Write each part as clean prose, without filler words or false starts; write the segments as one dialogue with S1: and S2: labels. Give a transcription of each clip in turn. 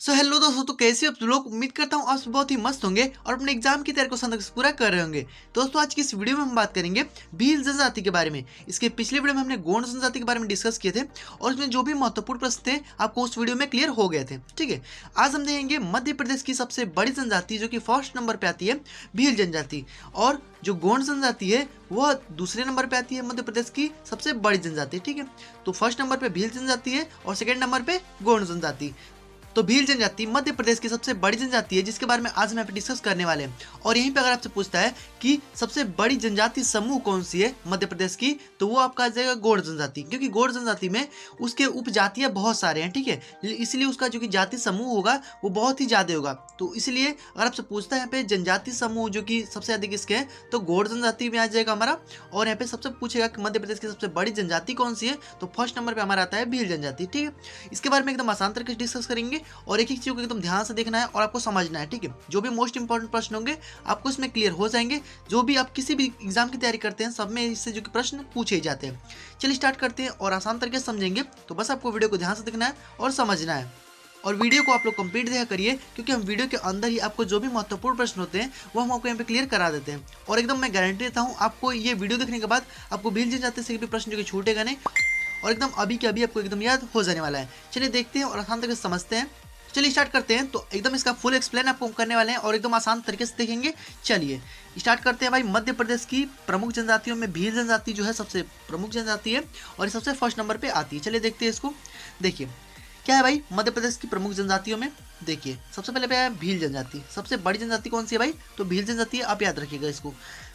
S1: So hello दोस्तों, तो कैसे हो आप लोग। उम्मीद करता हूँ आप बहुत ही मस्त होंगे और अपने एग्जाम की तैयारी को संतोष पूरा कर रहे होंगे। दोस्तों आज की इस वीडियो में हम बात करेंगे भील जनजाति के बारे में। इसके पिछले वीडियो में हमने गोंड जनजाति के बारे में डिस्कस किए थे और उसमें जो भी महत्वपूर्ण प्रश्न थे आपको उस वीडियो में क्लियर हो गए थे। ठीक है, आज हम देखेंगे मध्य प्रदेश की सबसे बड़ी जनजाति जो कि फर्स्ट नंबर पे आती है भील जनजाति, और जो गोंड जनजाति है वह दूसरे नंबर पे आती है मध्य प्रदेश की सबसे बड़ी जनजाति। ठीक है, तो फर्स्ट नंबर पे भील जनजाति है और सेकंड नंबर पे गोंड जनजाति। तो भील जनजाति मध्य प्रदेश की सबसे बड़ी जनजाति है जिसके बारे में आज हम यहाँ पे डिस्कस करने वाले हैं। और यहीं पे अगर आपसे पूछता है कि सबसे बड़ी जनजाति समूह कौन सी है मध्य प्रदेश की, तो वो आपका आ जाएगा गोंड जनजाति, क्योंकि गोंड जनजाति में उसके उपजातियां बहुत सारे हैं। ठीक है, इसलिए उसका जो कि जाति समूह होगा वो बहुत ही ज्यादा होगा। तो इसलिए अगर आपसे पूछता है यहाँ पे जनजाति समूह जो कि सबसे अधिक किसके हैं, तो गोंड जनजाति में आ जाएगा हमारा। और यहाँ पे सबसे पूछेगा कि मध्य प्रदेश की सबसे बड़ी जनजाति कौन सी है, तो फर्स्ट नंबर पे हमारा आता है भील जनजाति। ठीक है, इसके बारे में एकदम आसान तरीके से डिस्कस करेंगे और एक एक चीज को एकदम ध्यान से देखना है और आपको समझना है। ठीक है, जो भी मोस्ट इंपॉर्टेंट प्रश्न होंगे आपको इसमें क्लियर हो जाएंगे। जो भी आप किसी भी एग्जाम की तैयारी करते हैं सब में इससे जो कि प्रश्न पूछे जाते हैं। चलिए स्टार्ट करते हैं और आसान तरीके से समझेंगे। तो बस आपको वीडियो को ध्यान से देखना है और समझना है, और वीडियो को आप लोग कंप्लीट देखा करिए, क्योंकि हम वीडियो के अंदर ही आपको जो भी महत्वपूर्ण प्रश्न होते हैं वो हम आपको यहाँ पे क्लियर करा देते हैं। और एकदम मैं गारंटी देता हूँ आपको ये वीडियो देखने के बाद आपको भील जनजाति से भी प्रश्न जो कि छूटेगा नहीं और एकदम अभी के अभी आपको एकदम याद हो जाने वाला है। चलिए देखते हैं और आसान तरीके से समझते हैं। चलिए स्टार्ट करते हैं। तो एकदम इसका फुल एक्सप्लेन आपको करने वाले हैं और एकदम आसान तरीके से देखेंगे। चलिए स्टार्ट करते हैं भाई। मध्य प्रदेश की प्रमुख जनजातियों में भील जनजाति जो है सबसे प्रमुख जनजाति है और ये सबसे फर्स्ट नंबर पे आती है। चलिए देखते हैं इसको। देखिए क्या है भाई मध्य प्रदेश की प्रमुख जनजातियों में, देखिए सबसे पहले पे है भील जनजाति। सबसे बड़ी जनजाति कौन सी है भाई, तो भील जनजाति है। आप याद रखिएगा इसको।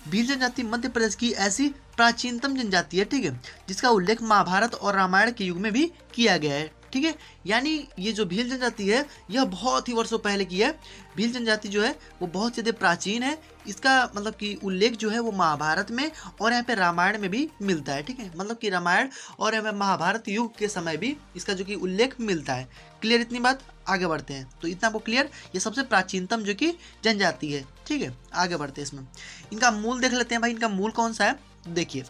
S1: भील जनजाति मध्य प्रदेश की ऐसी प्राचीनतम जनजाति है, ठीक है, जिसका उल्लेख महाभारत और रामायण के युग में भी किया गया है। ठीक है, यानी ये जो भील जनजाति है यह बहुत ही वर्षों पहले की है। भील जनजाति जो है वो बहुत ज़्यादा प्राचीन है। इसका मतलब कि उल्लेख जो है वो महाभारत में और यहाँ पे रामायण में भी मिलता है। ठीक है, मतलब कि रामायण और यहाँ पे महाभारत युग के समय भी इसका जो कि उल्लेख मिलता है। क्लियर इतनी बात, आगे बढ़ते हैं। तो इतना आपको क्लियर, ये सबसे प्राचीनतम जो कि जनजाति है। ठीक है, आगे बढ़ते हैं इसमें। इनका मूल देख लेते हैं भाई, इनका मूल कौन सा है। देखिए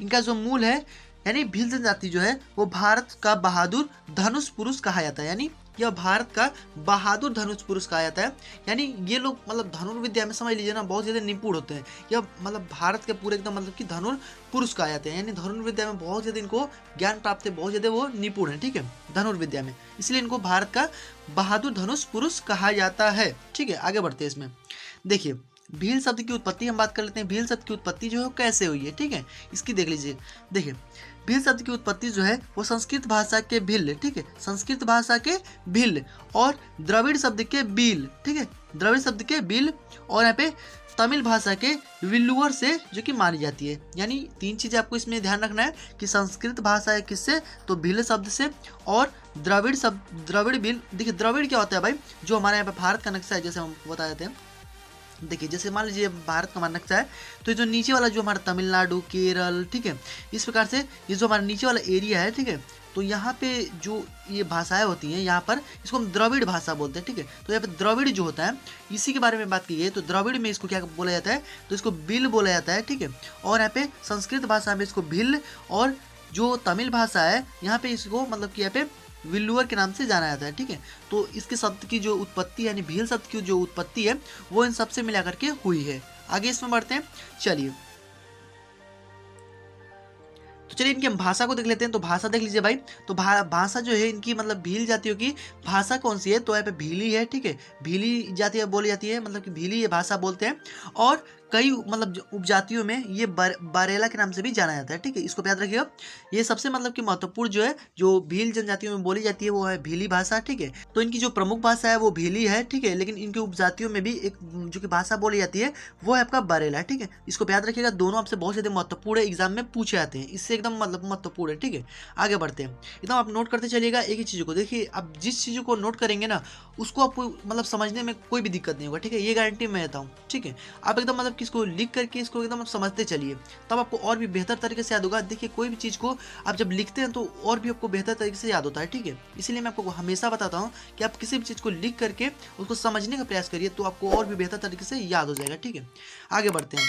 S1: इनका जो मूल है, यानी भील जनजाति जो है वो भारत का बहादुर धनुष पुरुष कहा जाता है। यानी यह भारत का बहादुर धनुष पुरुष कहा जाता है। यानी ये लोग मतलब धनुर्विद्या में समझ लीजिए ना बहुत ज़्यादा निपुण होते हैं। यह मतलब भारत के पूरे एकदम मतलब कि धनुर पुरुष कहा जाते हैं। यानी धनुर्विद्या में बहुत ज़्यादा इनको ज्ञान प्राप्त है, बहुत ज़्यादा वो निपुण है। ठीक है, धनुर्विद्या में, इसलिए इनको भारत का बहादुर धनुष पुरुष कहा जाता है। ठीक है, आगे बढ़ते हैं इसमें। देखिए भील शब्द की उत्पत्ति हम बात कर लेते हैं। भील शब्द की उत्पत्ति जो है कैसे हुई है, ठीक है, इसकी देख लीजिए। देखिए भील शब्द की उत्पत्ति जो है वो संस्कृत भाषा के भिल, ठीक है, संस्कृत भाषा के भिल और द्रविड़ शब्द के बील, ठीक है, द्रविड़ शब्द के बील और यहाँ पे तमिल भाषा के विल्लुअर से जो कि मानी जाती है। यानी तीन चीज़ें आपको इसमें ध्यान रखना है कि संस्कृत भाषा है किससे, तो भील शब्द से, और द्रविड़ शब्द द्रविड़ भील। देखिए द्रविड़ क्या होता है भाई, जो हमारे यहाँ पे भारत का नक्शा है जैसे हम बता देते हैं। देखिए जैसे मान लीजिए भारत का हमारा नक्शा है, तो ये जो नीचे वाला जो हमारा तमिलनाडु, केरल, ठीक है, इस प्रकार से ये जो हमारा नीचे वाला एरिया है, ठीक है, तो यहाँ पे जो ये भाषाएं होती हैं यहाँ पर इसको हम द्रविड़ भाषा बोलते हैं। ठीक है, तो यहाँ पे द्रविड़ जो होता है इसी के बारे में बात की है। तो द्रविड़ में इसको क्या बोला जाता है, तो इसको बिल बोला जाता है। ठीक है, और यहाँ पे संस्कृत भाषा में इसको भिल, और जो तमिल भाषा है यहाँ पे इसको मतलब कि यहाँ पे विल्लुअर के नाम से जाना जाता है। ठीक है, तो इसके शब्द की जो उत्पत्ति यानी भील शब्द की जो उत्पत्ति है वो इन सबसे मिला करके हुई है। आगे इसमें बढ़ते हैं। चलिए तो चलिए इनकी हम भाषा को देख लेते हैं। तो भाषा देख लीजिए भाई। तो भाषा जो है इनकी मतलब भील जातियों की भाषा कौन सी है, तो यहाँ पे भीली है। ठीक है, भीली जाति बोली जाती है, मतलब कि भीली ये भाषा बोलते हैं। और कई मतलब उपजातियों में ये बारेला के नाम से भी जाना जाता है। ठीक है, इसको याद रखिएगा। ये सबसे मतलब कि महत्वपूर्ण जो है जो भील जनजातियों में बोली जाती है वो है भीली भाषा। ठीक है, तो इनकी जो प्रमुख भाषा है वो भीली है। ठीक है, लेकिन इनकी उपजातियों में भी एक जो कि भाषा बोली जाती है वो है आपका बारेला। ठीक है, इसको याद रखिएगा। दोनों आपसे बहुत ज़्यादा महत्वपूर्ण है, एग्जाम में पूछे जाते हैं, इससे एकदम मतलब महत्वपूर्ण है। ठीक है, आगे बढ़ते हैं। एकदम आप नोट करते चलिएगा एक ही चीज़ को। देखिए आप जिस चीज़ को नोट करेंगे ना उसको आपको मतलब समझने में कोई भी दिक्कत नहीं होगा। ठीक है, ये गारंटी मैं देता हूँ। ठीक है, आप एकदम मतलब किसको लिख करके इसको एकदम आप समझते चलिए, तब आपको और भी बेहतर तरीके से याद होगा। देखिए कोई भी चीज़ को आप जब लिखते हैं तो और भी आपको बेहतर तरीके से याद होता है। ठीक है, इसलिए मैं आपको हमेशा बताता हूँ कि आप किसी भी चीज़ को लिख करके उसको समझने का प्रयास करिए, तो आपको और भी बेहतर तरीके से याद हो जाएगा। ठीक है, आगे बढ़ते हैं।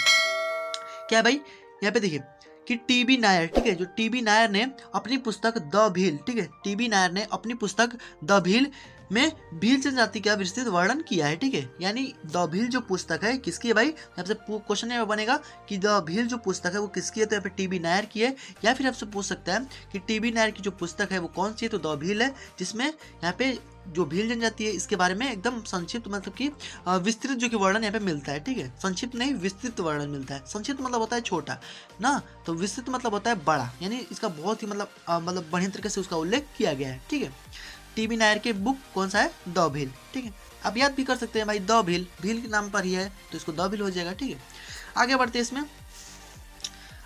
S1: क्या भाई यहाँ पे देखिए कि टीबी नायर, ठीक है, जो टीबी नायर ने अपनी पुस्तक द भील, ठीक है, टीबी नायर ने अपनी पुस्तक द भील में भील जनजाति का विस्तृत वर्णन किया है। ठीक है, यानी द भील जो पुस्तक है किसकी है भाई, आपसे क्वेश्चन ये बनेगा कि द भील जो पुस्तक है वो किसकी है, तो यहाँ पे टीबी नायर की है। या फिर आपसे पूछ सकता है कि टीबी नायर की जो पुस्तक है वो कौन सी है, तो द भील है, जिसमें यहाँ पे जो भील जनजाति है इसके बारे में एकदम संक्षिप्त मतलब कि विस्तृत जो कि वर्णन यहाँ पे मिलता है। ठीक है, संक्षिप्त नहीं विस्तृत वर्णन मिलता है। संक्षिप्त मतलब होता है छोटा ना, तो विस्तृत मतलब होता है बड़ा, यानी इसका बहुत ही मतलब बढ़िया तरीके से उसका उल्लेख किया गया है। ठीक है, टीबी नायर के बुक कौन सा है, द भील। ठीक है, आप याद भी कर सकते हैं भाई, द भील, भील के नाम पर ही है तो इसको द भील हो जाएगा। ठीक है, आगे बढ़ते हैं। इसमें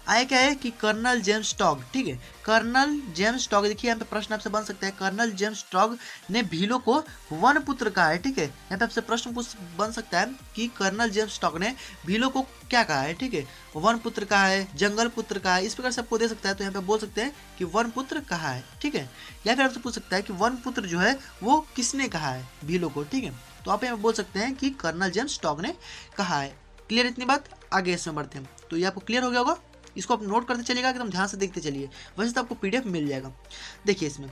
S1: आए क्या है कि कर्नल जेम्स टॉग। ठीक है, कर्नल जेम्स टॉग, देखिए यहाँ पे प्रश्न आपसे बन सकता है, कर्नल जेम्स टॉग ने भीलों को वन पुत्र कहा है। ठीक है, यहाँ पे आपसे प्रश्न बन सकता है कि कर्नल जेम्स टॉग ने भीलों को क्या कहा है। ठीक है, वन पुत्र कहा है, जंगल पुत्र कहा है, इस प्रकार से आपको दे सकता है। तो यहाँ पे बोल सकते हैं कि वन पुत्र कहा है। ठीक है, या फिर आपसे पूछ सकता है कि वन पुत्र जो है वो किसने कहा है भीलों को। ठीक है, तो आप यहाँ पे बोल सकते हैं कि कर्नल जेम्स टॉग ने कहा है। क्लियर इतनी बात, आगे इसमें बढ़ते हैं। तो ये आपको क्लियर हो गया होगा, इसको आप नोट करते चलिएगा, एकदम ध्यान से देखते चलिए, वैसे तो आपको पीडीएफ मिल जाएगा। देखिए इसमें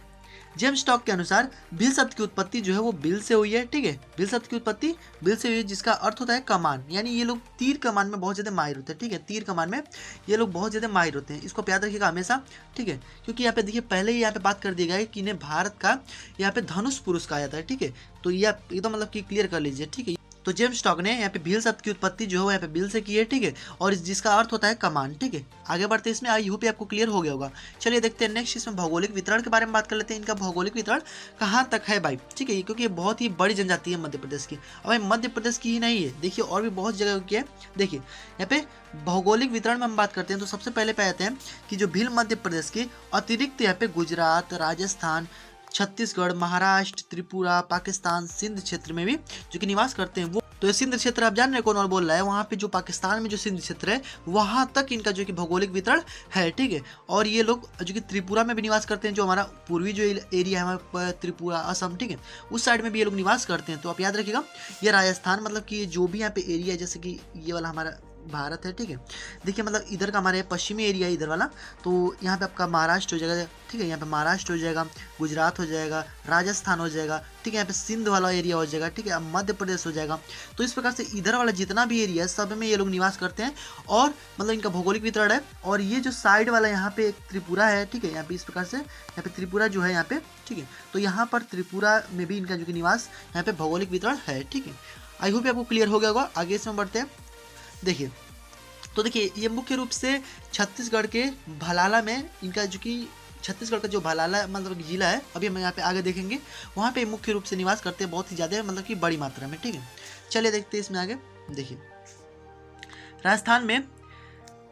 S1: जेम्स टॉग के अनुसार भील शब्द की उत्पत्ति जो है वो बिल से हुई है। ठीक है, भील शब्द की उत्पत्ति बिल से हुई है, जिसका अर्थ होता है कमान, यानी ये लोग तीर कमान में बहुत ज़्यादा माहिर होते हैं। ठीक है, तीर कमान में ये लोग बहुत ज़्यादा माहिर होते हैं, इसको याद रखिएगा हमेशा। ठीक है, क्योंकि यहाँ पे देखिए पहले ही यहाँ पे बात कर दिया गया है कि इन्हें भारत का यहाँ पे धनुष पुरुष कहा जाता है। ठीक है, तो ये आप एकदम मतलब कि क्लियर कर लीजिए। ठीक है, तो जेम्स टॉग ने यहाँ पे भील शब्द की उत्पत्ति जो है यहाँ पे बिल से की है। ठीक है, और जिसका अर्थ होता है कमान। ठीक है, आगे बढ़ते इसमें, आई होप आपको क्लियर हो गया होगा। चलिए देखते हैं नेक्स्ट, इसमें भौगोलिक वितरण के बारे में बात कर लेते हैं। इनका भौगोलिक वितरण कहाँ तक है भाई। ठीक है, क्योंकि ये बहुत ही बड़ी जनजाति है मध्य प्रदेश की। अब भाई मध्य प्रदेश की ही नहीं है, देखिए और भी बहुत जगह की है। देखिए यहाँ पे भौगोलिक वितरण में हम बात करते हैं तो सबसे पहले पाते हैं कि जो भील मध्य प्रदेश के अतिरिक्त यहाँ पे गुजरात, राजस्थान, छत्तीसगढ़, महाराष्ट्र, त्रिपुरा, पाकिस्तान, सिंध क्षेत्र में भी जो कि निवास करते हैं वो। तो ये सिंध क्षेत्र आप जान रहे हैं कौन और बोल रहा है, वहाँ पे जो पाकिस्तान में जो सिंध क्षेत्र है वहाँ तक इनका जो कि भौगोलिक वितरण है। ठीक है, और ये लोग जो कि त्रिपुरा में भी निवास करते हैं, जो हमारा पूर्वी जो एरिया है हमारा त्रिपुरा, असम, ठीक है, उस साइड में भी ये लोग निवास करते हैं। तो आप याद रखिएगा, ये राजस्थान मतलब कि जो भी यहाँ पे एरिया है, जैसे कि ये वाला हमारा भारत है। ठीक है, देखिए मतलब इधर का हमारे पश्चिमी एरिया इधर वाला, तो यहाँ पे आपका महाराष्ट्र हो जाएगा। ठीक है, यहाँ पे महाराष्ट्र हो जाएगा, गुजरात हो जाएगा, राजस्थान हो जाएगा। ठीक है, यहाँ पे सिंध वाला एरिया हो जाएगा। ठीक है, अब मध्य प्रदेश हो जाएगा। तो इस प्रकार से इधर वाला जितना भी एरिया है सब में ये लोग निवास करते हैं, और मतलब इनका भौगोलिक वितरण है। और ये जो साइड वाला यहाँ पे एक त्रिपुरा है। ठीक है, यहाँ पे इस प्रकार से यहाँ पे त्रिपुरा जो है यहाँ पे। ठीक है, तो यहाँ पर त्रिपुरा में भी इनका जो कि निवास यहाँ पे भौगोलिक वितरण है। ठीक है, आई होप आपको क्लियर हो गया होगा। आगे इसमें बढ़ते हैं। देखिए तो देखिए ये मुख्य रूप से छत्तीसगढ़ के भलाला में इनका जो कि छत्तीसगढ़ का जो भलाला मतलब जिला है, अभी हम यहाँ पे आगे देखेंगे, वहाँ पे मुख्य रूप से निवास करते हैं बहुत ही ज़्यादा मतलब कि बड़ी मात्रा में। ठीक है, चलिए देखते हैं इसमें आगे। देखिए राजस्थान में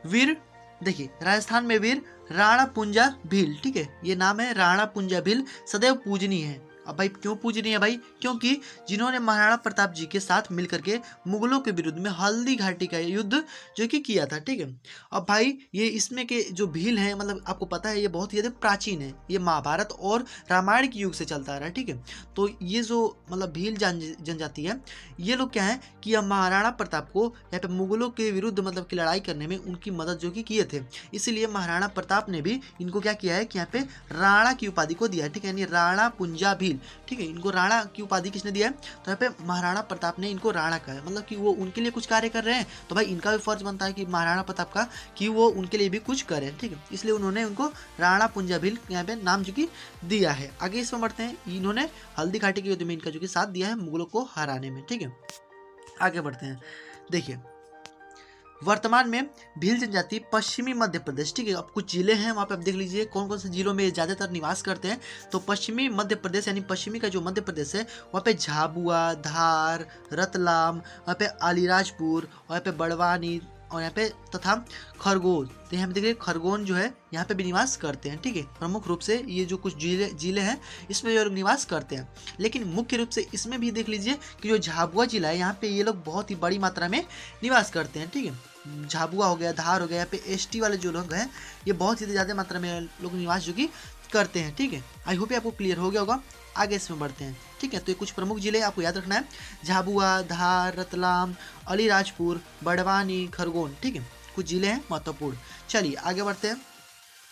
S1: वीर, देखिए राजस्थान में वीर राणा पुंजा भील, ठीक है, ये नाम है राणा पुंजा भील, सदैव पूजनीय है। अब भाई क्यों पूजनीय है भाई, क्योंकि जिन्होंने महाराणा प्रताप जी के साथ मिलकर के मुगलों के विरुद्ध में हल्दी घाटी का युद्ध जो कि किया था। ठीक है, अब भाई ये इसमें के जो भील हैं मतलब आपको पता है ये बहुत ही ज़्यादा प्राचीन है, ये महाभारत और रामायण के युग से चलता आ रहा है। ठीक है, तो ये जो मतलब भील जनजाति है, ये लोग क्या है कि अब महाराणा प्रताप को यहाँ पे मुगलों के विरुद्ध मतलब की लड़ाई करने में उनकी मदद जो कि किए थे, इसीलिए महाराणा प्रताप ने भी इनको क्या किया है कि यहाँ पे राणा की उपाधि को दिया है। ठीक है, यानी राणा पुंजा भील। ठीक है, इनको राणा की उपाधि किसने दिया है, तो यहाँ पे महाराणा प्रताप ने इनको राणा कहा है, मतलब कि वो उनके लिए कुछ कार्य कर रहे हैं, तो भाई इनका भी फर्ज बनता है कि महाराणा प्रताप का कि वो उनके लिए भी कुछ करें। ठीक है, इसलिए उन्होंने उनको राणा पुंजा भील यहाँ पे नाम जो कि दिया है। आगे इसमें बढ़ते हैं, इन्होंने हल्दी घाटी के युद्ध में इनका जो कि साथ दिया है मुगलों को हराने में। ठीक है, आगे बढ़ते हैं। देखिए वर्तमान में भील जनजाति पश्चिमी मध्य प्रदेश, ठीक है, अब कुछ जिले हैं वहाँ पे आप देख लीजिए कौन कौन से जिलों में ज़्यादातर निवास करते हैं। तो पश्चिमी मध्य प्रदेश यानी पश्चिमी का जो मध्य प्रदेश है वहाँ पे झाबुआ, धार, रतलाम, वहाँ पे अलीराजपुर, वहाँ पे बड़वानी और यहाँ पे तथा खरगोन, तो यहाँ पे देखिए खरगोन जो है यहाँ पे भी निवास करते हैं। ठीक है, प्रमुख रूप से ये जो कुछ जिले हैं इसमें जो लोग निवास करते हैं, लेकिन मुख्य रूप से इसमें भी देख लीजिए कि जो झाबुआ जिला है यहाँ पे ये लोग बहुत ही बड़ी मात्रा में निवास करते हैं। ठीक है, झाबुआ हो गया, धार हो गया, यहाँ पे एसटी वाले जो लोग हैं ये बहुत ही ज़्यादा मात्रा में लोग निवास जो कि करते हैं। ठीक है, आई होप आपको क्लियर हो गया होगा। आगे इसमें बढ़ते हैं। ठीक है, तो ये कुछ प्रमुख जिले आपको याद रखना है, झाबुआ, धार, रतलाम, अलीराजपुर, बड़वानी, खरगोन। ठीक है, कुछ जिले हैं महत्वपूर्ण। चलिए आगे बढ़ते हैं।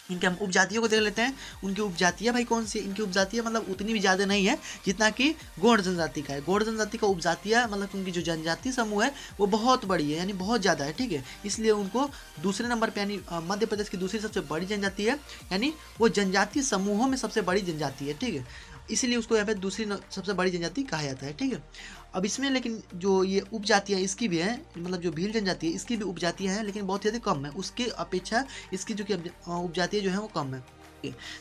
S1: इनके हम उपजातियों को देख लेते हैं। उनकी उपजातियाँ भाई कौन सी है? इनकी उपजातियाँ मतलब उतनी भी ज़्यादा नहीं है जितना कि गौड़ जनजाति का है। गौड़ जनजाति का उपजातियाँ मतलब उनकी जो जनजाति समूह है वो बहुत बड़ी है, यानी बहुत ज़्यादा है, ठीक है। इसलिए उनको दूसरे नंबर पर, यानी मध्य प्रदेश की दूसरी सबसे बड़ी जनजाति है, यानी वो जनजातीय समूहों में सबसे बड़ी जनजाति है, ठीक है। इसीलिए उसको यहाँ पे दूसरी सबसे बड़ी जनजाति कहा जाता है, ठीक है। अब इसमें लेकिन जो ये उपजातियाँ इसकी भी है, मतलब जो भील जनजाति है इसकी भी उपजातियाँ हैं, लेकिन बहुत ज़्यादा कम है। उसके अपेक्षा इसकी जो कि उपजातियाँ जो है वो कम है।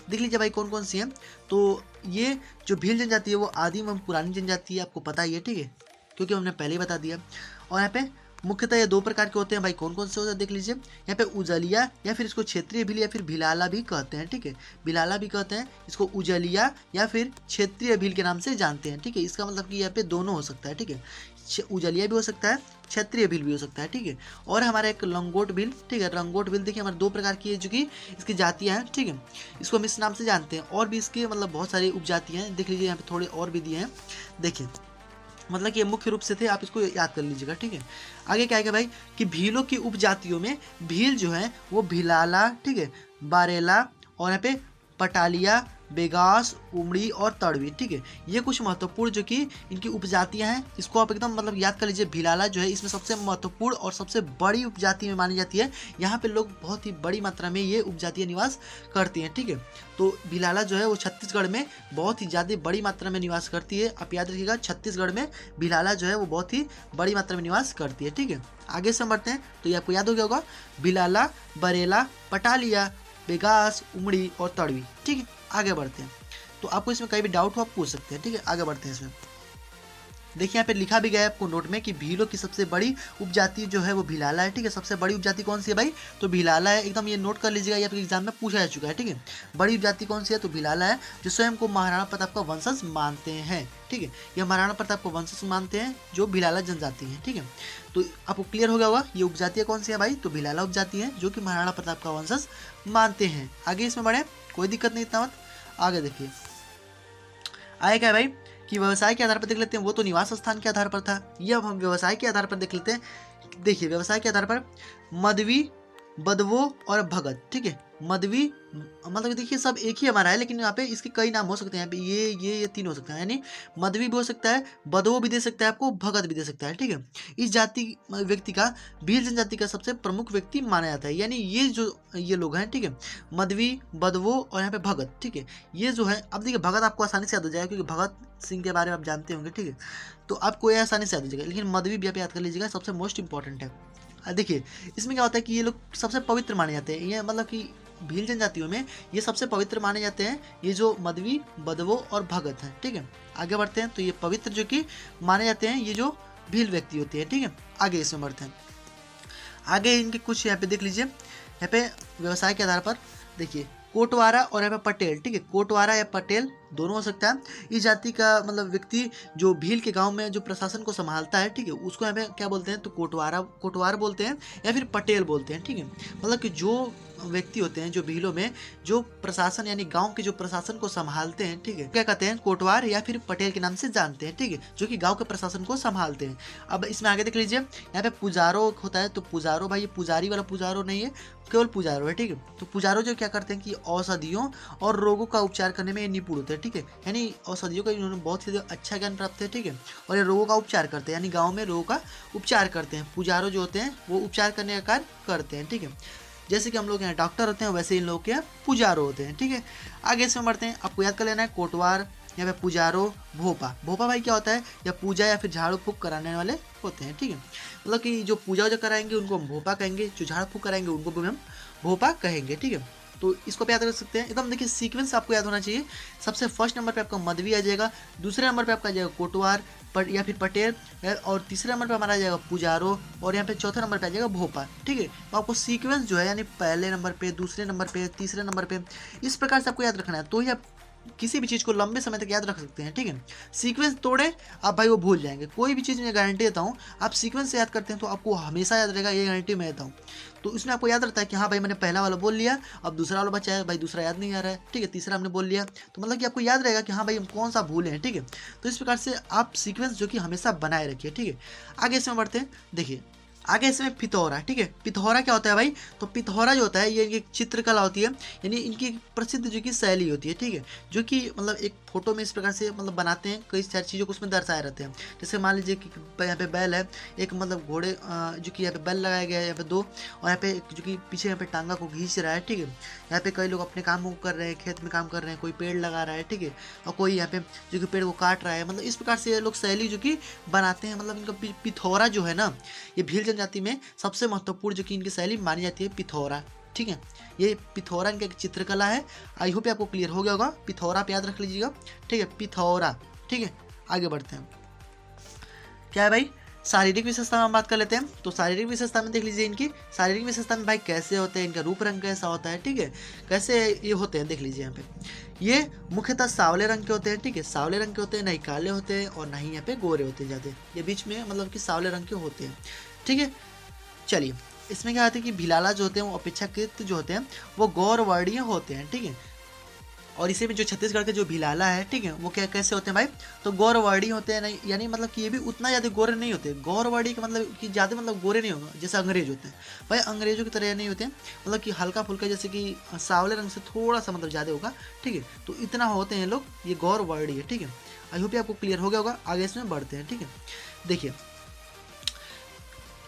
S1: देख लीजिए भाई कौन कौन सी हैं। तो ये जो भील जनजाति है वो आदिम एवं पुरानी जनजाति है, आपको पता ही है, ठीक है, क्योंकि हमने पहले ही बता दिया। और यहाँ पे मुख्यतः ये दो प्रकार के होते हैं भाई, कौन कौन से होते हैं देख लीजिए। यहाँ पे उजलिया या फिर इसको क्षेत्रीय भील या फिर भिलाला भी कहते हैं, ठीक है, भिलाला भी कहते हैं इसको, उजलिया या फिर क्षेत्रीय भील के नाम से जानते हैं, ठीक है। इसका मतलब कि यहाँ पे दोनों हो सकता है, ठीक है, उजलिया भी हो सकता है, क्षेत्रीय भील भी हो सकता है, ठीक है। और हमारा एक लंगोट भील, ठीक है, लंगोट भील देखिए हमारे दो प्रकार की है जो कि इसकी जातियाँ हैं, ठीक है, इसको हम इस नाम से जानते हैं। और भी इसके मतलब बहुत सारी उपजातियाँ हैं, देख लीजिए यहाँ पे थोड़े और भी दिए हैं, देखिए, मतलब कि ये मुख्य रूप से थे, आप इसको याद कर लीजिएगा, ठीक है। आगे क्या है भाई कि भीलों की उपजातियों में भील जो है वो भिलाला, ठीक है, बारेला और यहाँ पे पटालिया, बेगास, उमड़ी और तड़वी, ठीक है, ये कुछ महत्वपूर्ण जो कि इनकी उपजातियां हैं, इसको आप एकदम मतलब याद कर लीजिए। भिलाला जो है इसमें सबसे महत्वपूर्ण और सबसे बड़ी उपजाति में मानी जाती है। यहाँ पे लोग बहुत ही बड़ी मात्रा में ये उपजातियां निवास करती हैं, ठीक है। तो भिलाला जो है वो छत्तीसगढ़ में बहुत ही ज़्यादा बड़ी मात्रा में निवास करती है। आप याद रखिएगा, छत्तीसगढ़ में भिलाला जो है वो बहुत ही बड़ी मात्रा में निवास करती है, ठीक है। आगे से बढ़ते हैं, तो ये आपको याद हो गया होगा, भिलाला, बरेला, पटालिया, बेगास, उमड़ी और तड़वी, ठीक है। आगे बढ़ते हैं, तो आपको इसमें कहीं भी डाउट हो आप पूछ सकते हैं, ठीक है। आगे बढ़ते हैं इसमें, देखिए यहाँ पे लिखा भी गया है आपको नोट में कि भीलों की सबसे बड़ी उपजाति जो है वो भिलाला है, ठीक है। सबसे बड़ी उपजाति कौन सी है भाई? तो भिलाला है, एकदम ये नोट कर लीजिएगा, या फिर एग्जाम में पूछा जा चुका है, ठीक है। बड़ी उपजाति कौन सी है? तो भिलाला है, जो स्वयं को महाराणा प्रताप का वंशज मानते हैं, ठीक है। ये महाराणा प्रताप को वंशज मानते हैं जो भिलाला जनजाति है, ठीक है। तो आपको क्लियर हो गया होगा ये उपजातियाँ कौन सी है भाई? तो भिलाला उपजाति है जो कि महाराणा प्रताप का वंशज मानते हैं। आगे इसमें बढ़े, कोई दिक्कत नहीं, इतना मत आगे देखिए। आए क्या भाई कि व्यवसाय के आधार पर देख लेते हैं, वो तो निवास स्थान के आधार पर था, ये अब हम व्यवसाय के आधार पर देख लेते हैं। देखिए व्यवसाय के आधार पर मदवी, बदवो और भगत, ठीक है। मदवी मतलब देखिए सब एक ही हमारा है, लेकिन यहाँ पे इसके कई नाम हो सकते हैं। यहाँ पे ये तीन हो सकते हैं, यानी मदवी भी हो सकता है, बदवो भी दे सकता है आपको, भगत भी दे सकता है, ठीक है। इस जाति व्यक्ति का भील जनजाति का सबसे प्रमुख व्यक्ति माना जाता है, यानी ये लोग हैं, ठीक है। मदवी, बदवो और यहाँ पे भगत, ठीक है। ये जो है, अब देखिए भगत आपको आसानी से याद हो जाएगा क्योंकि भगत सिंह के बारे में आप जानते होंगे, ठीक है। तो आपको ये आसानी से याद हो जाएगा, लेकिन मदवी भी आप याद कर लीजिएगा, सबसे मोस्ट इंपॉर्टेंट है। देखिए इसमें क्या होता है कि ये लोग सबसे पवित्र माने जाते हैं, ये मतलब कि भील जनजातियों में ये सबसे पवित्र माने जाते हैं, ये जो मदवी, बदवो और भगत हैं, ठीक है। आगे बढ़ते हैं, तो ये पवित्र जो कि माने जाते हैं ये जो भील व्यक्ति होते हैं, ठीक है। आगे इसमें बढ़ते हैं, आगे इनके कुछ यहाँ पे देख लीजिए। यहाँ पे व्यवसाय के आधार पर देखिए कोटवारा और यहाँ पे पटेल, ठीक है। कोटवारा या पटेल दोनों हो सकता है। इस जाति का मतलब व्यक्ति जो भील के गांव में जो प्रशासन को संभालता है, ठीक है, उसको यहाँ पे क्या बोलते हैं? तो कोटवार बोलते हैं या फिर पटेल बोलते हैं, ठीक है। मतलब कि जो व्यक्ति होते हैं जो भीलों में जो प्रशासन यानी गांव के जो प्रशासन को संभालते हैं, ठीक है, क्या कहते हैं? कोटवार या फिर पटेल के नाम से जानते हैं, ठीक है, जो कि गांव के प्रशासन को संभालते हैं। अब इसमें आगे देख लीजिए, यहाँ पे पुजारो होता है, तो पुजारो भाई ये पुजारी वाला पुजारो नहीं है, केवल पुजारो है, ठीक है। तो पुजारो जो क्या करते हैं कि औषधियों और रोगों का उपचार करने में ये निपुण होते हैं, ठीक है। यानी औषधियों का इन्होंने बहुत ही अच्छा ज्ञान प्राप्त है, ठीक है। और ये रोगों का उपचार करते हैं, यानी गाँव में रोगों का उपचार करते हैं। पुजारो जो होते हैं वो उपचार करने का कार्य करते हैं, ठीक है। जैसे कि हम लोग यहाँ डॉक्टर होते हैं वैसे इन लोग के यहाँ पुजारो होते हैं, ठीक है। आगे इसमें बढ़ते हैं, आपको याद कर लेना है कोटवार, यहाँ पे पुजारो, भोपा। भोपा भाई क्या होता है? या पूजा या फिर झाड़ू फूक कराने वाले होते हैं, ठीक है। मतलब कि जो पूजा वूजा कराएंगे उनको हम भोपा कहेंगे, जो झाड़ फूक कराएंगे उनको भी हम भोपा कहेंगे, ठीक है। तो इसको याद रख सकते हैं एकदम। देखिए सीक्वेंस आपको याद होना चाहिए। सबसे फर्स्ट नंबर पे आपका मदवी आ जाएगा, दूसरे नंबर पे आपका आ जाएगा कोटवार या फिर पटेल, और तीसरे नंबर पे हमारा आ जाएगा पुजारो, और यहाँ पे चौथे नंबर पे आ जाएगा भोपा, ठीक है। तो आपको सीक्वेंस जो है यानी पहले नंबर पे, दूसरे नंबर पे, तीसरे नंबर पे, इस प्रकार से आपको याद रखना है, तो ही आप किसी भी चीज़ को लंबे समय तक याद रख सकते हैं, ठीक है। सीक्वेंस तोड़े आप भाई वो भूल जाएंगे। कोई भी चीज़ मैं गारंटी देता हूँ, आप सीक्वेंस से याद करते हैं तो आपको हमेशा याद रहेगा, ये गारंटी मैं देता हूँ। तो इसमें आपको याद रहता है कि हाँ भाई मैंने पहला वाला बोल लिया, अब दूसरा वाला बचा है, भाई दूसरा याद नहीं आ रहा है, ठीक है, तीसरा हमने बोल लिया, तो मतलब कि आपको याद रहेगा कि हाँ भाई हम कौन सा भूले हैं, ठीक है। तो इस प्रकार से आप सीक्वेंस जो कि हमेशा बनाए रखिए, ठीक है। आगे इसमें बढ़ते हैं, देखिए आगे इसमें पिथौरा, ठीक है। पिथौरा क्या होता है भाई, तो पिथौरा जो होता है ये इनकी चित्रकला होती है, यानी इनकी प्रसिद्ध जो कि शैली होती है, ठीक है, जो कि मतलब एक फोटो में इस प्रकार से मतलब बनाते हैं, कई सारी चीज़ों को उसमें दर्शाए रहते हैं। जैसे मान लीजिए कि यहाँ पे बैल है, एक मतलब घोड़े जो कि यहाँ पे बैल लगाया गया है यहाँ पे 2, और यहाँ पे जो कि पीछे यहाँ पे टांगा को खींच रहा है, ठीक है। यहाँ पे कई लोग अपने काम को कर रहे हैं, खेत में काम कर रहे हैं, कोई पेड़ लगा रहा है, ठीक है, और कोई यहाँ पे जो कि पेड़ को काट रहा है। मतलब इस प्रकार से ये लोग शैली जो कि बनाते हैं। मतलब इनका पिथौरा जो है ना, ये भील जनजाति में सबसे महत्वपूर्ण जो कि इनकी शैली मानी जाती है पिथौरा, ठीक है। ये पिथौरा इनका एक चित्रकला है। आई होप आपको क्लियर हो गया होगा। पिथौरा आप याद रख लीजिएगा, ठीक है, पिथौरा, ठीक है। आगे बढ़ते हैं, क्या है भाई, शारीरिक विशेषता में हम बात कर लेते हैं। तो शारीरिक विशेषता में देख लीजिए, इनकी शारीरिक विशेषता में भाई कैसे होते हैं, इनका रूप रंग कैसा होता है, ठीक है, कैसे ये होते हैं, देख लीजिए यहाँ पे। ये मुख्यतः सावले रंग के होते हैं, ठीक है, सावले रंग के होते हैं, नहीं काले होते हैं और नहीं यहाँ पे गोरे होते हैं ज़्यादा, ये बीच में मतलब कि सावले रंग के होते हैं, ठीक है। चलिए, इसमें क्या होता है कि भिलाला जो होते हैं वो अपेक्षाकृत जो होते हैं वो गौरवर्णीय होते हैं, ठीक है। और इसी में जो छत्तीसगढ़ के जो भिलाला है, ठीक है, वो क्या कैसे होते हैं भाई, तो गौरवर्णीय होते हैं, नहीं यानी मतलब कि ये भी उतना ज़्यादा गोरे नहीं होते। गौरवर्णीय का मतलब कि ज़्यादा मतलब गोरे नहीं होगा जैसे अंग्रेज होते हैं भाई, अंग्रेजों की तरह नहीं होते हैं, मतलब कि हल्का फुल्का जैसे कि सावले रंग से थोड़ा सा मतलब ज़्यादा होगा, ठीक है। तो इतना होते हैं लोग, ये गौरवर्णीय, ठीक है। आई होप आपको क्लियर हो गया होगा। आगे इसमें बढ़ते हैं, ठीक है। देखिए,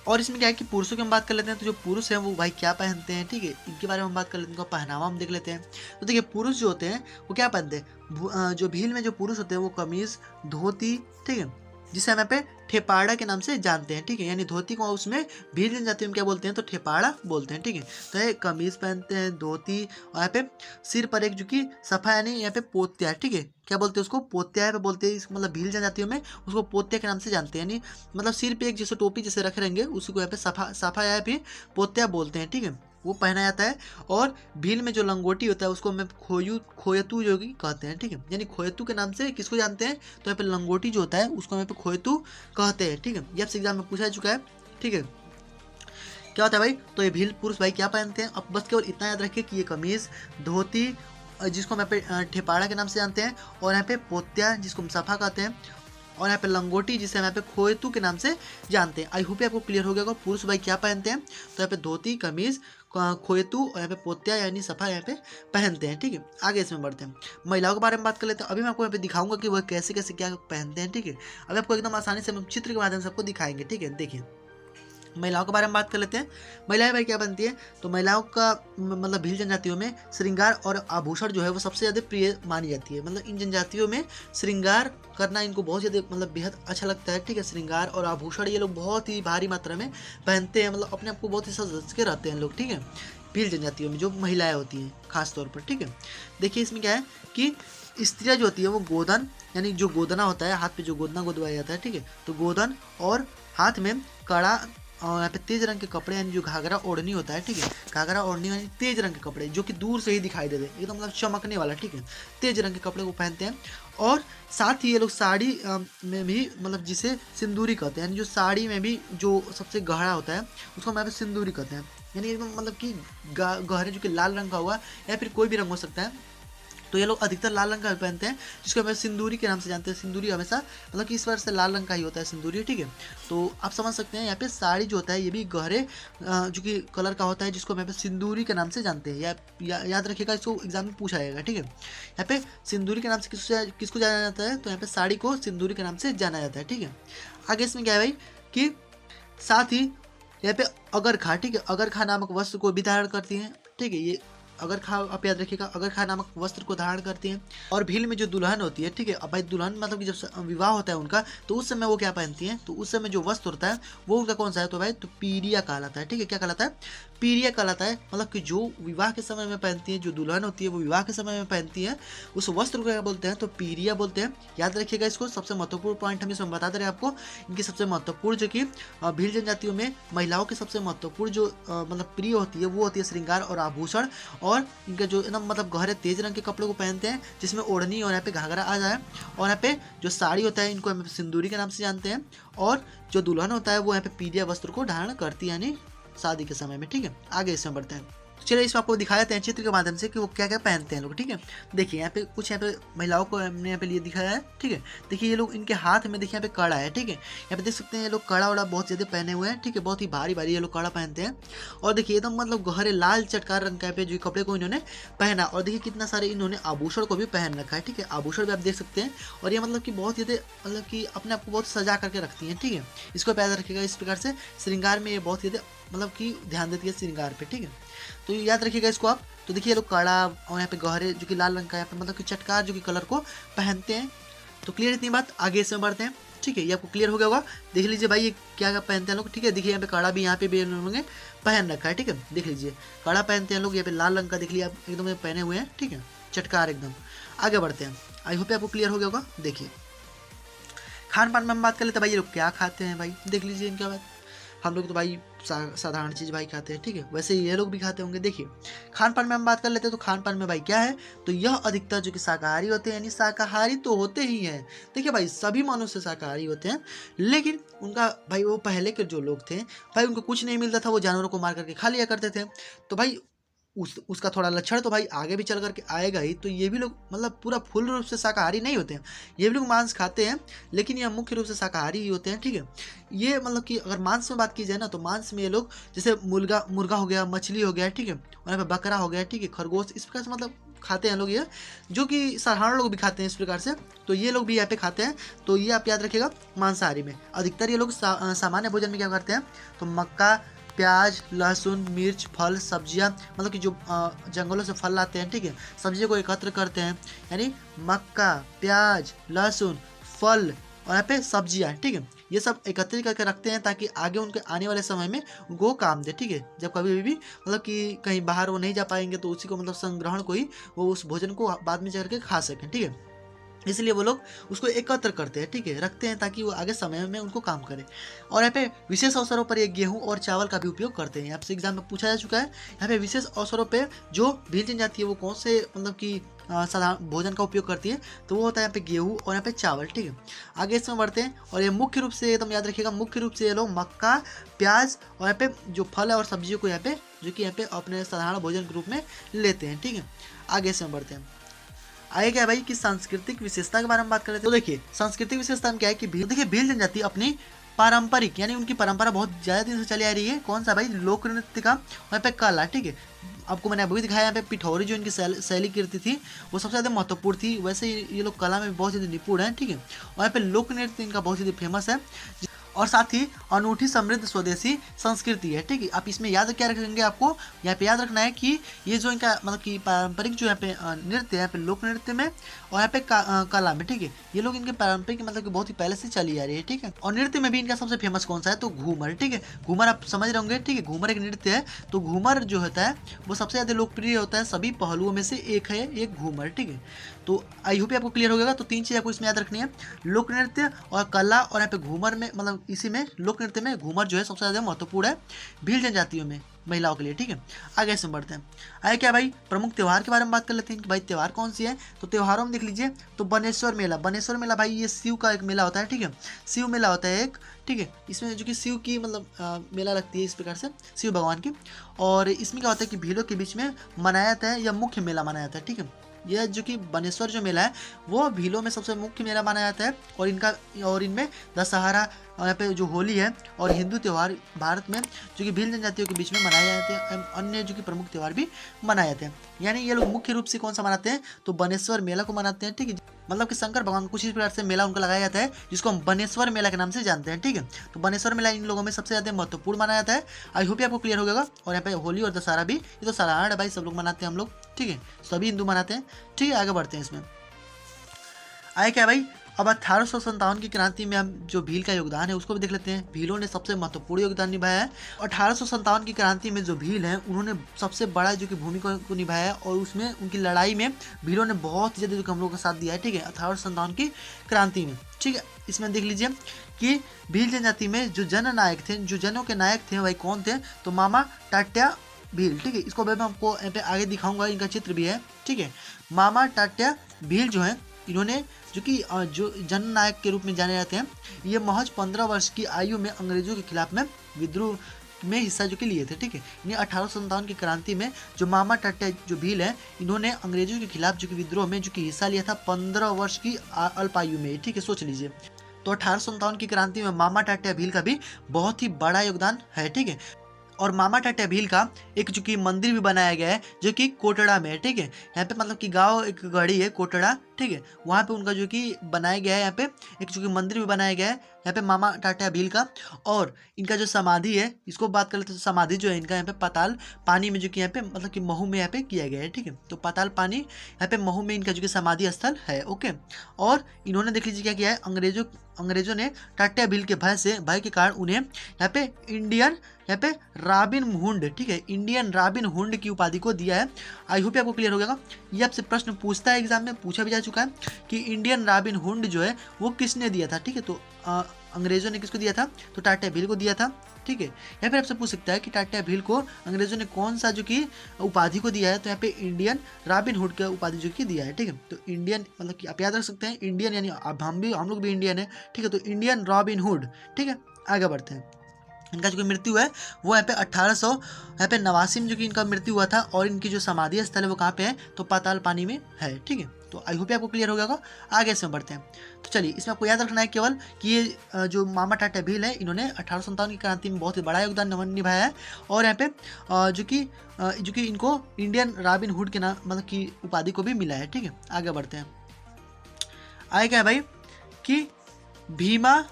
S1: और इसमें क्या है कि पुरुषों की हम बात कर लेते हैं। तो जो पुरुष हैं वो भाई क्या पहनते हैं, ठीक है, इनके बारे में हम बात कर लेते हैं, इनका पहनावा हम देख लेते हैं। तो देखिए, पुरुष जो होते हैं वो क्या पहनते हैं, जो भील में जो पुरुष होते हैं वो कमीज, धोती, ठीक है, जिसे हम यहाँ पे ठेपाड़ा के नाम से जानते हैं, ठीक है, यानी धोती को उसमें भील जनजाति में क्या बोलते हैं, तो ठेपाड़ा बोलते हैं, ठीक है। तो ये कमीज पहनते हैं, धोती, और यहाँ पे सिर पर एक जो कि सफा यानी यहाँ पे पोत्या है, ठीक है, क्या बोलते हैं उसको, पोत्या पे बोलते हैं। मतलब भील जनजातियों में उसको पोत्या के नाम से जानते हैं, यानी मतलब सिर पे एक जैसे टोपी जैसे रखे रहेंगे उसको यहाँ पे सफा या फिर पोत्या बोलते हैं, ठीक है, वो पहना जाता है। और भील में जो लंगोटी होता है उसको हमें खोयतू जो कि कहते हैं, ठीक है, यानी खोयतू के नाम से किसको जानते हैं, तो यहाँ पे लंगोटी जो होता है उसको यहाँ पे खोयतू कहते हैं, ठीक है। ये आपसे एग्जाम में पूछा चुका है, ठीक है। क्या होता है भाई, तो ये भील पुरुष भाई क्या पहनते हैं, अब बस केवल इतना याद रखिए कि ये कमीज, धोती, जिसको हम यहाँ पे ठेपाड़ा के नाम से जानते हैं, और यहाँ पे पोत्या जिसको हम सफा कहते हैं, और यहाँ पे लंगोटी जिसे हम यहाँ पे खोयतू के नाम से जानते हैं। आई होप आपको क्लियर हो गया होगा। पुरुष भाई क्या पहनते हैं, तो यहाँ पे धोती, कमीज, खोयतू और यहाँ पे पोत्या यानी सफा यहाँ पे पहनते हैं, ठीक है। आगे इसमें बढ़ते हैं, महिलाओं के बारे में बात कर लेते हैं। अभी मैं आपको यहाँ पे दिखाऊंगा कि वह कैसे कैसे क्या पहनते हैं, ठीक है। अभी आपको एकदम आसानी से हम चित्र के माध्यम से आपको दिखाएंगे, ठीक है। देखिए, महिलाओं के बारे में बात कर लेते हैं। महिलाएं भाई क्या बनती है, तो महिलाओं का मतलब भील जनजातियों में श्रृंगार और आभूषण जो है वो सबसे ज़्यादा प्रिय मानी जाती है। मतलब इन जनजातियों में श्रृंगार करना इनको बहुत ज़्यादा मतलब बेहद अच्छा लगता है, ठीक है। श्रृंगार और आभूषण ये लोग बहुत ही भारी मात्रा में पहनते हैं, मतलब अपने आप को बहुत ही सज के रहते हैं लोग, ठीक है, भील जनजातियों में जो महिलाएं होती हैं खास तौर पर, ठीक है। देखिए, इसमें क्या है कि स्त्रियाँ जो होती है वो गोदन यानी जो गोदना होता है, हाथ पे जो गोदना गोदवाया जाता है, ठीक है, तो गोदन और हाथ में कड़ा और यहाँ पे तेज रंग के कपड़े यानी जो घाघरा ओढ़नी होता है, ठीक है, घाघरा ओढ़नी यानी तेज रंग के कपड़े जो कि दूर से ही दिखाई देते हैं, एकदम मतलब चमकने वाला, ठीक है, तेज रंग के कपड़े को पहनते हैं। और साथ ही ये लोग साड़ी में भी मतलब जिसे सिंदूरी कहते हैं, यानी जो साड़ी में भी जो सबसे गहरा होता है उसको हम यहाँ पे सिंदूरी कहते हैं, यानी एकदम मतलब कि गहरे जो कि लाल रंग का हुआ या फिर कोई भी रंग हो सकता है। तो ये लोग अधिकतर लाल रंग का पहनते हैं जिसको हमें सिंदूरी के नाम से जानते हैं। सिंदूरी हमेशा मतलब कि इस बार से लाल रंग का ही होता है सिंदूरी, ठीक है। तो आप समझ सकते हैं यहाँ पे साड़ी जो होता है ये भी गहरे जो कि कलर का होता है जिसको हम यहाँ पे सिंदूरी के नाम से जानते हैं। याद रखिएगा, इसको एग्जाम में पूछा जाएगा, ठीक है। यहाँ पे सिंदूरी के नाम से किसको जाना जाता है, तो यहाँ पे साड़ी को सिंदूरी के नाम से जाना जाता है, ठीक है। आगे इसमें क्या है भाई कि साथ ही यहाँ पे अगरखा, ठीक है, अगरखा नामक वस्त्र को भी धारण करती हैं, ठीक है। ये अगरखा आप याद रखिएगा, अगरखा नामक वस्त्र को धारण करती हैं। और भील में जो दुल्हन होती है, ठीक है, अब भाई दुल्हन मतलब कि जब विवाह होता है उनका तो उस समय वो क्या पहनती हैं, तो उस समय जो वस्त्र होता है वो उनका कौन सा है, तो भाई तो पीरिया कहलाता है, ठीक है। क्या कहलाता है, पीरिया कहलाता है। मतलब कि जो विवाह के समय में पहनती है, जो दुल्हन होती है वो विवाह के समय में पहनती है, उस वस्त्र को क्या बोलते हैं, तो पीरिया बोलते हैं। याद रखिएगा इसको, सबसे महत्वपूर्ण पॉइंट हम इसमें बता दे रहे हैं आपको। इनकी सबसे महत्वपूर्ण जो कि भील जनजातियों में महिलाओं की सबसे महत्वपूर्ण जो मतलब प्रिय होती है वो होती है श्रृंगार और आभूषण। और इनका जो एकदम मतलब गहरे तेज रंग के कपड़े को पहनते हैं जिसमें ओढ़नी और यहाँ पे घाघरा आ जाए। और यहाँ पे जो साड़ी होता है इनको हम सिंदूरी के नाम से जानते हैं। और जो दुल्हन होता है वो यहाँ पे पीरिया वस्त्र को धारण करती है यानी शादी के समय में, ठीक है। आगे इसमें बढ़ते हैं। चलिए इसमें आपको दिखा देते हैं चित्र के माध्यम से कि वो क्या क्या पहनते हैं लोग। ठीक है, देखिए यहाँ पे कुछ यहाँ पे महिलाओं को हमने यहाँ पे लिए दिखाया है। ठीक है, देखिए ये लोग इनके हाथ में देखिए यहाँ पे कड़ा है। ठीक है, यहाँ पे देख सकते हैं ये लोग कड़ा वड़ा बहुत ज़्यादा पहने हुए हैं। ठीक है, बहुत ही भारी भारी ये लोग कड़ा पहनते हैं। और देखिए एकदम मतलब गहरे लाल चटकार रंग का पे जो कपड़े को इन्होंने पहना, और देखिए कितना सारे इन्होंने आभूषण को भी पहन रखा है। ठीक है, आभूषण भी आप देख सकते हैं। और ये मतलब कि बहुत ज़्यादा मतलब कि अपने आप को बहुत सजा करके रखती हैं। ठीक है, इसको पैदा रखेगा इस प्रकार से श्रृंगार में ये बहुत ज़्यादा मतलब कि ध्यान देती है श्रृंगार पे। ठीक है, तो याद रखिएगा इसको आप। तो देखिए ये लोग कड़ा और यहाँ पे गहरे जो कि लाल रंग का यहाँ पे मतलब कि चटकार जो कि कलर को पहनते हैं। तो क्लियर इतनी बात, आगे इसमें बढ़ते हैं। ठीक है, ये आपको क्लियर हो गया होगा। देख लीजिए भाई ये क्या क्या पहनते हैं लोग। ठीक है, देखिए यहाँ पे कड़ा भी यहाँ पे भी उन्होंने पहन रखा है। ठीक है, देख लीजिए कड़ा पहनते हैं लोग, यहाँ पे लाल रंग का देख लीजिए आप एकदम पहने हुए हैं। ठीक है, चटकार एकदम। आगे बढ़ते हैं, आई होप आपको क्लियर हो गया होगा। देखिए खान पान में हम बात कर लेते हैं भाई, ये लोग क्या खाते हैं भाई, देख लीजिए इनका बात। हम लोग तो भाई साधारण चीज़ भाई खाते हैं। ठीक है, वैसे ही ये लोग भी खाते होंगे। देखिए खान पान में हम बात कर लेते हैं, तो खान पान में भाई क्या है, तो यह अधिकतर जो कि शाकाहारी होते हैं, यानी शाकाहारी तो होते ही हैं। देखिए भाई सभी मनुष्य शाकाहारी होते हैं, लेकिन उनका भाई वो पहले के जो लोग थे भाई उनको कुछ नहीं मिलता था, वो जानवरों को मार करके खा लिया करते थे। तो भाई उसका थोड़ा लक्षण तो भाई आगे भी चल करके आएगा ही। तो ये भी लोग मतलब पूरा फुल रूप से शाकाहारी नहीं होते हैं, ये भी लोग मांस खाते हैं, लेकिन ये मुख्य रूप से शाकाहारी ही होते हैं। ठीक है, ये मतलब कि अगर मांस में बात की जाए ना, तो मांस में ये लोग जैसे मुर्गा हो गया, मछली हो गया। ठीक है, और यहाँ पे बकरा हो गया। ठीक है, खरगोश, इस प्रकार से मतलब खाते हैं लोग ये, जो कि साधारण लोग भी खाते हैं इस प्रकार से। तो ये लोग भी यहाँ पे खाते हैं। तो ये आप याद रखिएगा, मांसाहारी में अधिकतर ये लोग सामान्य भोजन में क्या करते हैं, तो मक्का, प्याज, लहसुन, मिर्च, फल, सब्जियां, मतलब कि जो जंगलों से फल लाते हैं। ठीक है, सब्जियों को एकत्र करते हैं, यानी मक्का, प्याज, लहसुन, फल और यहाँ पे सब्जियां। ठीक है, ये सब एकत्रित करके रखते हैं ताकि आगे उनके आने वाले समय में उनको काम दे। ठीक है, जब कभी भी मतलब कि कहीं बाहर वो नहीं जा पाएंगे तो उसी को मतलब संग्रहण को ही वो उस भोजन को बाद में जाकर के खा सकें। ठीक है, इसलिए वो लोग उसको एकत्र करते हैं। ठीक है, रखते हैं ताकि वो आगे समय में उनको काम करे। और यहाँ पे विशेष अवसरों पर ये गेहूं और चावल का भी उपयोग करते हैं। यहाँ से एग्जाम में पूछा जा चुका है। यहाँ पे विशेष अवसरों पे जो भील जनजाति है वो कौन से मतलब कि साधारण भोजन का उपयोग करती है, तो वो होता है यहाँ पे गेहूँ और यहाँ पे चावल। ठीक है, आगे इसमें बढ़ते हैं। और ये मुख्य रूप से एकदम याद रखिएगा, मुख्य रूप से ये लोग मक्का, प्याज और यहाँ पे जो फल है और सब्जियों को यहाँ पे जो कि यहाँ पे अपने साधारण भोजन के रूप में लेते हैं। ठीक है, आगे इसमें बढ़ते हैं। आगे क्या है भाई कि सांस्कृतिक विशेषता के बारे में बात कर रहे थे। तो देखिए सांस्कृतिक विशेषता में क्या है कि भील जनजाति अपनी पारंपरिक यानी उनकी परंपरा बहुत ज़्यादा दिन से चली आ रही है। कौन सा भाई, लोक नृत्य का, वहाँ पे कला। ठीक है, आपको मैंने अभी दिखाया यहाँ पे पिठौरी जो इनकी शैली कीर्ति थी वो सबसे ज़्यादा महत्वपूर्ण थी। वैसे ये लोग कला में बहुत ज़्यादा निपुण हैं। ठीक है, और यहाँ पे लोक नृत्य इनका बहुत ज़्यादा फेमस है, और साथ ही अनूठी समृद्ध स्वदेशी संस्कृति है। ठीक है, आप इसमें याद क्या रखेंगे, आपको यहाँ पे याद रखना है कि ये जो इनका मतलब कि पारंपरिक जो यहाँ पे नृत्य है, यहाँ पे लोक नृत्य में और यहाँ पे कला में। ठीक है, ये लोग इनके पारंपरिक मतलब कि बहुत ही पहले से चली आ रही है। ठीक है, और नृत्य में भी इनका सबसे फेमस कौन सा है, तो घूमर। ठीक है, घूमर आप समझ रहे होंगे। ठीक है, घूमर एक नृत्य है। तो घूमर जो होता है वो सबसे ज़्यादा लोकप्रिय होता है, सभी पहलुओं में से एक है एक घूमर। ठीक है, तो आई होप आपको क्लियर हो गया। तो तीन चीज़ आपको इसमें याद रखनी है, लोक नृत्य और कला, और यहाँ पे घूमर में मतलब इसी में लोक नृत्य में घूमर जो है सबसे ज़्यादा महत्वपूर्ण है भील जनजातियों में महिलाओं के लिए। ठीक है, आगे इसमें बढ़ते हैं। आगे क्या भाई, प्रमुख त्यौहार के बारे में बात कर लेते हैं कि भाई त्यौहार कौन सी है। तो त्योहारों में देख लीजिए, तो बनेश्वर मेला। बनेश्वर मेला भाई ये शिव का एक मेला होता है। ठीक है, शिव मेला होता है एक। ठीक है, इसमें जो कि शिव की मतलब मेला लगती है इस प्रकार से, शिव भगवान की। और इसमें क्या होता है कि भीलों के बीच में मनाया जाता है, या मुख्य मेला मनाया जाता है। ठीक है, यह जो कि बनेश्वर जो मेला है वो भीलों में सबसे मुख्य मेला माना जाता है। और इनमें दशहरा, यहाँ पे जो होली है, और हिंदू त्यौहार भारत में जो कि भील जनजातियों के बीच में मनाए जाते हैं, अन्य जो कि प्रमुख त्यौहार भी मनाए जाते हैं। यानी ये लोग मुख्य रूप से कौन सा मनाते हैं, तो बनेश्वर मेला को मनाते हैं। ठीक है, मतलब कि शंकर भगवान कुछ इस प्रकार से मेला उनका लगाया जाता है जिसको हम बनेश्वर मेला के नाम से जानते हैं। ठीक है, तो बनेश्वर मेला इन लोगों में सबसे ज़्यादा महत्वपूर्ण माना जाता है। आई होप आपको क्लियर हो गया। और यहाँ पे होली और दशहरा भी ये तो साधारण है भाई, सब लोग मनाते हैं हम लोग। ठीक है, सभी हिंदू मनाते हैं। ठीक है, आगे बढ़ते हैं। इसमें आए क्या भाई, अब 1857 की क्रांति में हम जो भील का योगदान है उसको भी देख लेते हैं। भीलों ने सबसे महत्वपूर्ण योगदान निभाया है। 1857 की क्रांति में जो भील हैं उन्होंने सबसे बड़ा जो कि भूमिका को निभाया है, और उसमें उनकी लड़ाई में भीलों ने बहुत ज़्यादा जो कि हम लोगों का साथ दिया है। ठीक है, 1857 की क्रांति में। ठीक है, इसमें देख लीजिए कि भील जनजाति में जो जननायक थे, जो जनों के नायक थे भाई कौन थे, तो मामा टाट्या भील। ठीक है, इसको मैं आपको यहाँ पे आगे दिखाऊंगा, इनका चित्र भी है। ठीक है, मामा टाट्या भील जो है, इन्होंने जो कि जो जननायक के रूप में जाने जाते हैं, ये महज 15 वर्ष की आयु में अंग्रेजों के खिलाफ में विद्रोह में हिस्सा जो कि लिए थे। ठीक है, यानी 1857 की क्रांति में जो मामा टाट्या जो भील है, इन्होंने अंग्रेजों के खिलाफ जो कि विद्रोह में जो कि हिस्सा लिया था 15 वर्ष की अल्पायु में। ठीक है, सोच लीजिए। तो 1857 की क्रांति में मामा टाट्या भील का भी बहुत ही बड़ा योगदान है। ठीक है, और मामा टाट्या भील का एक जो कि मंदिर भी बनाया गया है जो कि कोटड़ा में है। ठीक है, यहाँ पे मतलब कि गांव एक गढ़ी है कोटड़ा। ठीक है, वहाँ पे उनका जो कि बनाया गया है, यहाँ पे एक जो कि मंदिर भी बनाया गया है यहाँ पे मामा टाट्या भील का। और इनका जो समाधि है, इसको बात कर लेते हैं। तो समाधि जो है इनका यहाँ पे पाताल पानी में जो कि यहाँ पे मतलब कि महू में यहाँ पे किया गया है। ठीक है, तो पाताल पानी यहाँ पे महू में इनका जो कि समाधि स्थल है। ओके, और इन्होंने देख लीजिए क्या किया है, अंग्रेजों ने टाट्या भील के भय के कारण उन्हें यहाँ पे यहाँ पे रॉबिन हुड, ठीक है, इंडियन रॉबिन हुड की उपाधि को दिया है। आई होप आपको क्लियर हो गया। ये आपसे प्रश्न पूछता है, एग्जाम में पूछा भी जा चुका है कि इंडियन रॉबिन हुड जो है वो किसने दिया था। ठीक है, तो अंग्रेजों ने किसको दिया था, तो टाट्या भील को दिया था। ठीक है, या फिर आपसे पूछ सकता है कि टाट्या भील को अंग्रेजों ने कौन सा जो कि उपाधि को दिया है, तो यहाँ पे इंडियन रॉबिन हुड का उपाधि जो कि दिया है। ठीक है, तो इंडियन मतलब कि आप याद रख सकते हैं इंडियन, यानी हम लोग भी इंडियन है। ठीक है, तो इंडियन रॉबिन हुड। ठीक है, आगे बढ़ते हैं। इनका जो कि मृत्यु है वो यहाँ पे 1889 में जो कि इनका मृत्यु हुआ था। और इनकी जो समाधि स्थल है वो कहाँ पे है, तो पाताल पानी में है। ठीक है, तो आई होप आपको क्लियर हो गया होगा। आगे इसमें बढ़ते हैं। तो चलिए, इसमें आपको याद रखना है केवल कि ये जो मामा टाट्या भील है, इन्होंने 1857 की क्रांति में बहुत ही बड़ा योगदान निभाया है। और यहाँ पे जो कि इनको इंडियन रॉबिन हुड के नाम मतलब की उपाधि को भी मिला है। ठीक है, आगे बढ़ते हैं। आगे क्या है भाई कि भीमा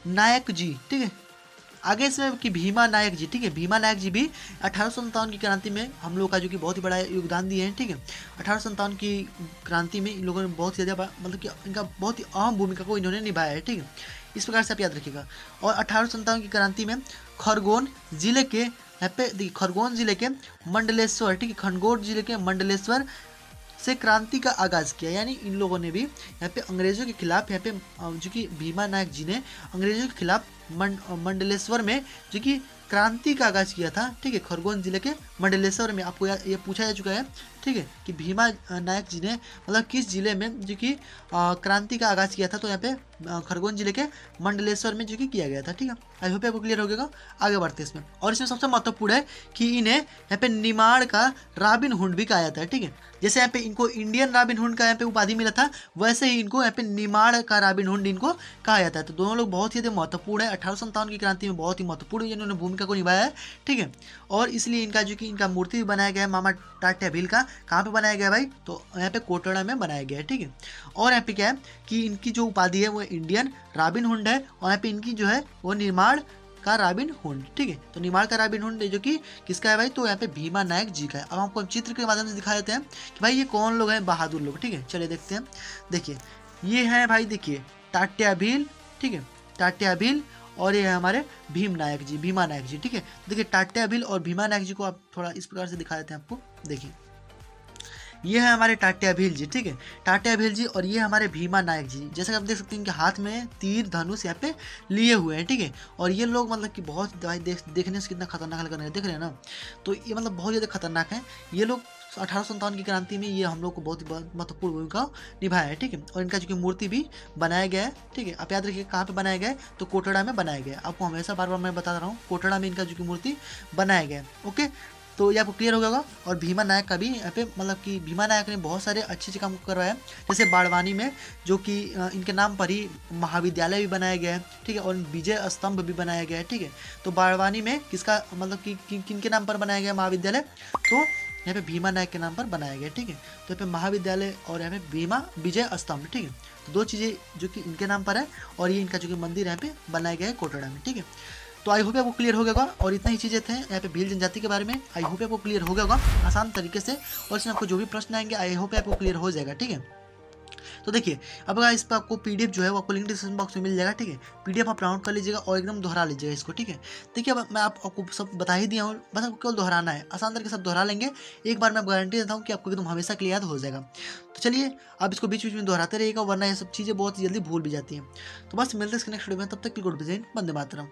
S1: नायक जी। ठीक है, आगे इसमें कि भीमा नायक जी। ठीक है, भीमा नायक जी भी 1857 की क्रांति में हम लोग का जो कि बहुत ही बड़ा योगदान दिए हैं। ठीक है, 1857 की क्रांति में इन लोगों ने बहुत ही ज़्यादा मतलब कि इनका बहुत ही अहम भूमिका को इन्होंने निभाया है। ठीक है, इस प्रकार से आप याद रखिएगा। और 1857 की क्रांति में खरगोन जिले के यहाँ पे देखिए, खरगोन जिले के मंडलेश्वर, ठीक है, खरगोन जिले के मंडलेश्वर से क्रांति का आगाज़ किया। यानी इन लोगों ने भी यहाँ पे अंग्रेजों के खिलाफ, यहाँ पे जो कि भीमा नायक जी ने अंग्रेजों के खिलाफ मंडलेश्वर में जो कि क्रांति का आगाज़ किया था। ठीक है, खरगोन जिले के मंडलेश्वर में। आपको ये पूछा जा चुका है। ठीक है, कि भीमा नायक जी ने मतलब किस जिले में जो कि क्रांति का आगाज़ किया था, तो यहाँ पे खरगोन जिले के मंडलेश्वर में जो कि किया गया था। ठीक है, आई होप आपको क्लियर हो गया। आगे बढ़ते हैं इसमें। और इसमें सबसे महत्वपूर्ण है कि इन्हें यहाँ पे निमाड़ का रॉबिन हुड भी कहा जाता है। ठीक है, जैसे यहाँ पे इनको इंडियन रॉबिन हुड का यहाँ पे उपाधि मिला था, वैसे ही इनको यहाँ पे निमाड़ का रॉबिन हुड इनको कहा जाता है। तो दोनों लोग बहुत ही ज़्यादा महत्वपूर्ण है। 1857 की क्रांति में बहुत ही महत्वपूर्ण इन्होंने भूमिका को निभाया है। ठीक है, और इसलिए इनका जो कि इनका मूर्ति भी बनाया गया है मामा टाट्या भील का। कहाँ पे बनाया गया भाई, तो यहाँ पे कोटड़ा में बनाया गया है। ठीक है, और यहाँ पे क्या है कि इनकी जो उपाधि है वो इंडियन रॉबिन हुड है। और यहाँ पे इनकी जो है वो निर्माण का रॉबिन हुड। ठीक है, तो निर्माण का रॉबिन हुड जो कि किसका है भाई, तो यहाँ पे भीमा नायक जी का है। अब आपको चित्र के माध्यम से दिखा देते हैं कि भाई ये कौन लोग हैं, बहादुर लोग। ठीक है, चलिए देखते हैं। देखिए, ये है भाई, देखिए टाट्या भील। ठीक है, टाट्या भील, और ये है हमारे भीमा नायक जी। ठीक है, देखिए टाट्या भील और भीमा नायक जी को आप थोड़ा इस प्रकार से दिखा देते हैं आपको। देखिए, ये है हमारे टाट्या भील जी। ठीक है, टाट्या भील जी, और ये हमारे भीमा नायक जी। जैसे कि आप देख सकते हैं कि हाथ में तीर धनुष यहाँ पे लिए हुए हैं। ठीक है, और ये लोग मतलब कि बहुत देखने से कितना खतरनाक लग रहे हैं, देख रहे हैं ना। तो ये मतलब बहुत ज़्यादा खतरनाक है ये लोग। 1857 की क्रांति में ये हम लोग को बहुत महत्वपूर्ण भूमिका निभाया है। ठीक है, और इनका जो कि मूर्ति भी बनाया गया है। ठीक है, आप याद रखिए कहाँ पे बनाया गया है, तो कोटड़ा में बनाया गया है। आपको हमेशा बार बार मैं बता रहा हूँ, कोटड़ा में इनका जो कि मूर्ति बनाया गया है। ओके, तो ये आपको क्लियर हो गया होगा। और भीमा नायक का भी यहाँ पे मतलब कि भीमा नायक ने बहुत सारे अच्छे काम करवाया, जैसे बाड़वानी में जो कि इनके नाम पर ही महाविद्यालय भी बनाया गया है। ठीक है, और विजय स्तंभ भी बनाया गया है। ठीक है, तो बाड़वानी में किसका मतलब कि किन के नाम पर बनाया गया महाविद्यालय, तो यहाँ पे भीमा नायक के नाम पर बनाया गया। ठीक है, तो यहाँ पे महाविद्यालय और यहाँ पे भीमा विजय स्तंभ। ठीक है, तो दो चीज़ें जो कि इनके नाम पर है, और ये इनका जो कि मंदिर यहाँ पे बनाया गया है कोटड़ा में। ठीक है, तो आई होप आपको क्लियर हो गया होगा। और इतना ही चीज़ें थे यहाँ पे भील जनजाति के बारे में। आई होप आपको क्लियर हो गया होगा आसान तरीके से। और इसमें आपको जो भी प्रश्न आएंगे आई होप आपको क्लियर हो जाएगा। ठीक है, तो देखिए, अब इस पर आपको पीडीएफ जो है वो आपको लिंक डिस्क्रिप्शन बॉक्स में मिल जाएगा। ठीक है, पीडीएफ आप डाउनलोड कर लीजिएगा और एकदम दोहरा लीजिएगा इसको। ठीक है, देखिए अब मैं आपको सब बता ही दिया हूँ, बस आपको केवल दोहराना है। आसान तरीके से सब दोहरा लेंगे एक बार, मैं गारंटी देता हूँ कि आपको एकदम हमेशा के लिए याद हो जाएगा। तो चलिए, आप इसको बीच बीच में दोहराते रहिएगा, वरना ये सब चीज़ें बहुत जल्दी भूल भी जाती हैं। तो बस मिलते हैं इसके नेक्स्ट वीडियो में, तब तक की गुड बाय, वंदे मातरम।